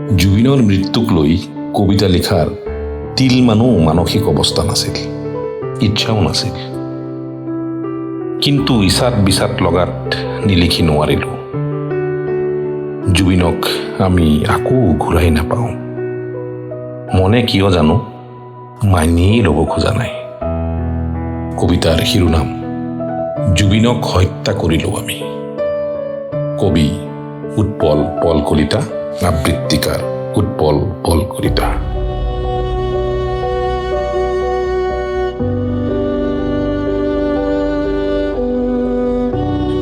জুবিনৰ মৃত্যুক লৈ কবিতা লিখাৰ তিলমানো মানসিক অৱস্থা নাছিল, ইচ্ছাও নাছিল। কিন্তু ইছাত বিচাত লগাত নিলিখি নোৱাৰিলোঁ। জুবিনক আমি আকৌ ঘূৰাই নাপাওঁ। মনে কিয় জানো মানিয়েই ল'ব খোজা নাই। কবিতাৰ শিৰোনাম জুবিনক হত্যা কৰিলোঁ আমি। কবি উৎপল পল কলিতা, আবৃত্তিকাৰ উৎপল পল কলিতা।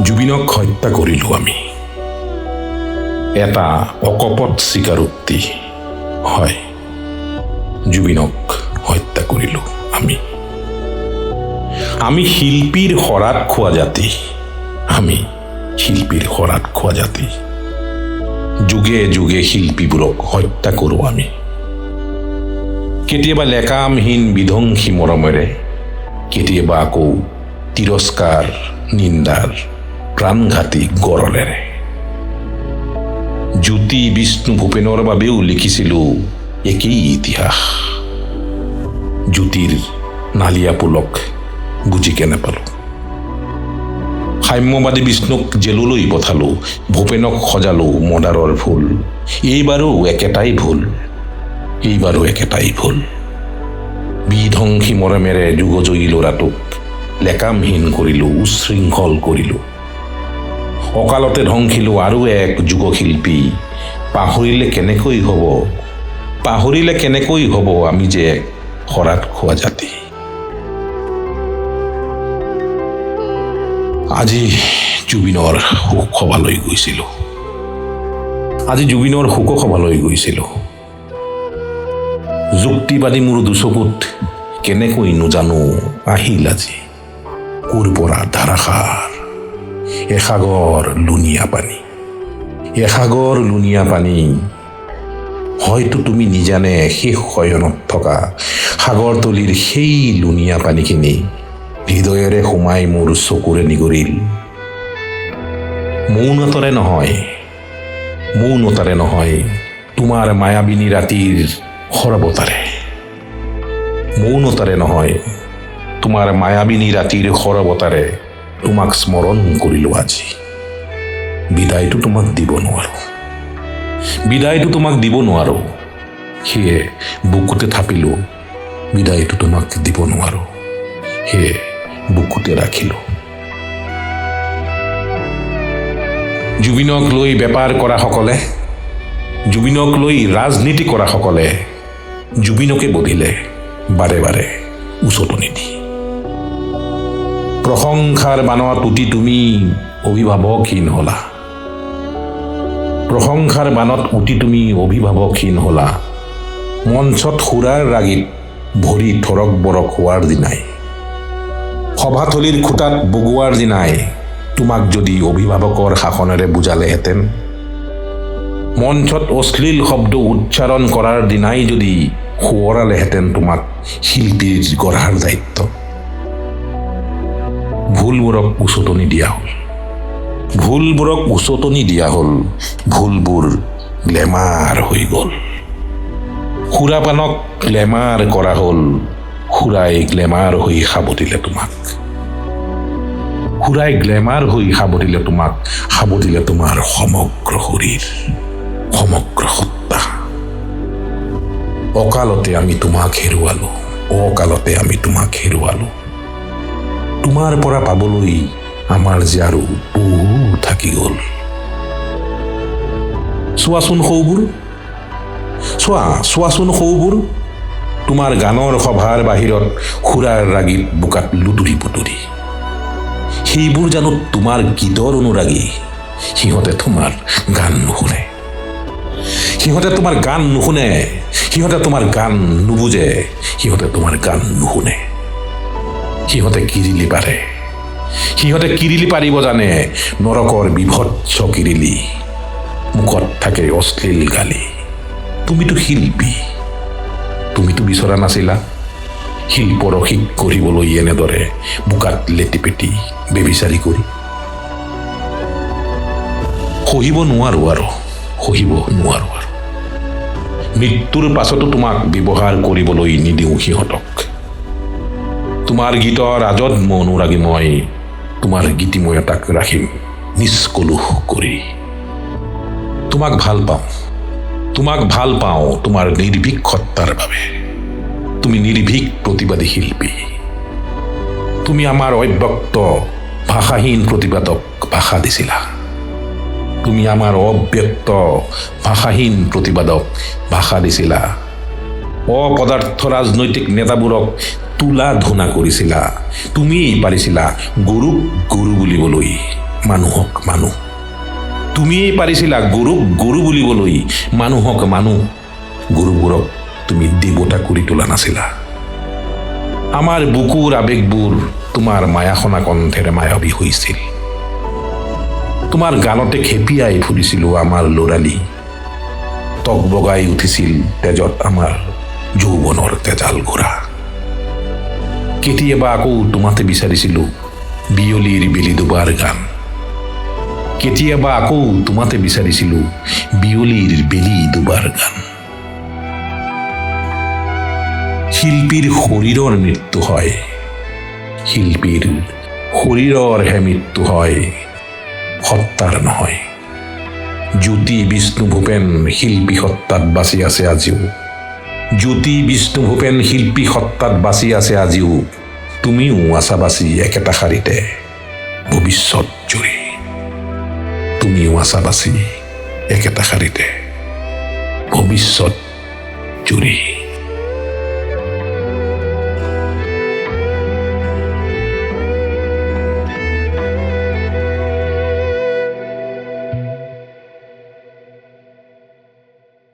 জুবিনক হত্যা কৰিলোঁ আমি। এটা অকপট স্বীকাৰোক্তি, হয়, জুবিনক হত্যা কৰিলোঁ আমি। আমি শিল্পীৰ শৰাত খোৱা জাতি, আমি শিল্পীৰ শৰাত খোৱা জাতি। যুগে যুগে শিল্পীবোৰক হত্যা কৰোঁ আমি। কেতিয়াবা লেকামহীন বিধ্বংসী মৰমেৰে, কেতিয়াবা আকৌ তিৰস্কাৰ নিন্দাৰ প্ৰাণঘাতী গৰলেৰে। জ্যোতি বিষ্ণু ভূপেনৰ বাবেও লিখিছিলোঁ একেই ইতিহাস। জ্যোতিৰ নালিয়া পুলক বুজিকে নাপালোঁ। সাম্যবাদী বিষ্ণুক জেললৈ পঠালোঁ, ভূপেনক সজালোঁ মদাৰৰ ফুল। এইবাৰো একেটাই ভুল, এইবাৰো একেটাই ভুল। বিধ্বংসী মৰমেৰে যুগজয়ী ল'ৰাটোক লেকামহীন কৰিলোঁ, উশৃংখল কৰিলোঁ। অকালতে ধ্বংসিলোঁ আৰু এক যুগশিল্পী। পাহৰিলে কেনেকৈ হ'ব, পাহৰিলে কেনেকৈ হ'ব আমি যে এক শৰাত খোৱা জাতি। আজি জুবিনৰ শোক সভালৈ গৈছিলোঁ, আজি জুবিনৰ শোক সভালৈ গৈছিলোঁ। যুক্তিবাদী মোৰ দুচকুত কেনেকৈ নোজানো আহিল আজি। ক'ৰ পৰা ধাৰাসাৰ এসাগৰ লুণীয়া পানী, এসাগৰ লুণীয়া পানী। হয়তো তুমি নিজানে শেষ শয়নত থকা সাগৰতলীৰ সেই লুণীয়া পানীখিনি হৃদয়েৰে সোমাই মোৰ চকুৰে নিগৰিল। মৌনতাৰে নহয়, মৌনতাৰে নহয়, তোমাৰ মায়াবিনী ৰাতিৰ সৰবতাৰে। মৌনতাৰে নহয়, তোমাৰ মায়াবিনী ৰাতিৰ সৰবতাৰে তোমাক স্মৰণ কৰিলোঁ আজি। বিদায়টো তোমাক দিব নোৱাৰোঁ, বিদায়টো তোমাক দিব নোৱাৰোঁ। সেয়ে বুকুতে থাপিলোঁ, বিদায়টো তোমাক দিব নোৱাৰোঁ। সেয়ে বুকুতে ৰাখিলোঁ। জুবিনক লৈ বেপাৰ কৰা সকলে, জুবিনক লৈ ৰাজনীতি কৰা সকলে জুবিনকে বধিলে বাৰে বাৰে উচটনি দি। প্ৰশংসাৰ বানত উটি তুমি অভিভাৱকহীন হ'লা, প্ৰশংসাৰ বানত উটি তুমি অভিভাৱকহীন হ'লা। মঞ্চত সুৰাৰ ৰাগীত ভৰি থৰক বৰক হোৱাৰ দিনাই, সভাথলীৰ খুটাত বগোৱাৰ দিনাই তোমাক যদি অভিভাৱকৰ শাসনেৰে বুজালেহেঁতেন, মঞ্চত অশ্লীল শব্দ উচ্চাৰণ কৰাৰ দিনাই যদি সোঁৱৰালেহেঁতেন তোমাক শিল্পীৰ গঢ়াৰ দায়িত্ব। ভুলবোৰক উচটনি দিয়া হ'ল, ভুলবোৰক উচটনি দিয়া হ'ল, ভুলবোৰ গ্লেমাৰ হৈ গ'ল। সুৰাপানক গ্লেমাৰ কৰা হ'ল, সুৰাই গ্লেমাৰ হৈ সাবটিলে তোমাক। সুৰাই গ্লেমাৰ হৈ সাবটিলে তোমাক, সাবটিলে তোমাৰ সমগ্ৰ শৰীৰ, সমগ্ৰ সত্তা। অকালতে আমি তোমাক হেৰুৱালোঁ, অকালতে আমি তোমাক হেৰুৱালোঁ। তোমাৰ পৰা পাবলৈ আমাৰ যে আৰু বহু থাকি গ'ল। চোৱাচোন সৌবোৰ, চোৱাচোন সৌবোৰ, তোমাৰ গানৰ সভাৰ বাহিৰত সুৰাৰ ৰাগীত বোকাত লুতুৰি পুতুৰি। সেইবোৰ জানো তোমাৰ গীতৰ অনুৰাগী? সিহঁতে তোমাৰ গান নুশুনে, সিহঁতে তোমাৰ গান নুশুনে, সিহঁতে তোমাৰ গান নুবুজে, সিহঁতে তোমাৰ গান নুশুনে। সিহঁতে কিৰিলি পাৰে, সিহঁতে কিৰিলি পাৰিব জানে, নৰকৰ বিভৎস কিৰিলি। মুখত থাকে অশ্লীল গালি। তুমিতো শিল্পী, তুমিতো বিচৰা নাছিলা শিল্পৰসিক কৰিবলৈ এনেদৰে বোকাত লেটিপেটি বেবিচাৰি কৰি। সহিব নোৱাৰোঁ আৰু, সহিব নোৱাৰোঁ আৰু। মৃত্যুৰ পাছতো তোমাক ব্যৱহাৰ কৰিবলৈ নিদিওঁ সিহঁতক। তোমাৰ গীতৰ আজন্ম অনুৰাগী মই তোমাৰ গীতিময় এটাক ৰাখিম নিষ্কলুষ কৰি। তোমাক ভাল পাওঁ তোমাৰ নিৰ্ভীক সত্তাৰ বাবে। তুমি নিৰ্ভীক প্ৰতিবাদী শিল্পী। তুমি আমাৰ অব্যক্ত ভাষাহীন প্ৰতিবাদক ভাষা দিছিলা। তুমি আমাৰ অব্যক্ত ভাষাহীন প্ৰতিবাদক ভাষা দিছিলা। অপদাৰ্থ ৰাজনৈতিক নেতাবোৰক তুলা ধুনা কৰিছিলা। তুমিয়েই পাৰিছিলা গৰুক গৰু বুলিবলৈ, মানুহক মানুহ। তুমিয়েই পাৰিছিলা গৰুক গৰু বুলিবলৈ, মানুহক মানুহ। গৰুবোৰক তুমি দেৱতা কৰি তোলা নাছিলা। আমাৰ বুকুৰ আৱেগবোৰ তোমাৰ মায়াসনা কণ্ঠেৰে মায়াবী হৈছিল। তোমাৰ গালতে খেপিয়াই ফুৰিছিলোঁ আমাৰ ল'ৰালি। টক বগাই উঠিছিল তেজত আমাৰ যৌৱনৰ তেজাল ঘোঁৰা। কেতিয়াবা আকৌ তোমাতে বিচাৰিছিলোঁ বিয়লিৰ বেলি ডুবাৰ গান। কেতিয়াবা আকৌ তোমাতে বিচাৰিছিলোঁ বিয়লিৰ বেলি ডুবাৰ গান। শিল্পীৰ শৰীৰৰ মৃত্যু হয়, শিল্পীৰ শৰীৰৰহে মৃত্যু হয়, সত্তাৰ নহয়। জ্যোতি বিষ্ণু ভূপেন শিল্পী সত্তাত বাচি আছে আজিও। জ্যোতি বিষ্ণু ভূপেন শিল্পী সত্তাত বাচি আছে আজিও। তুমিও আছা বাচি একেটা শাৰীতে ভৱিষ্যত জুৰি। তুমিও আছা বাচি একেটা শাৰীতে ভৱিষ্যত জুৰি।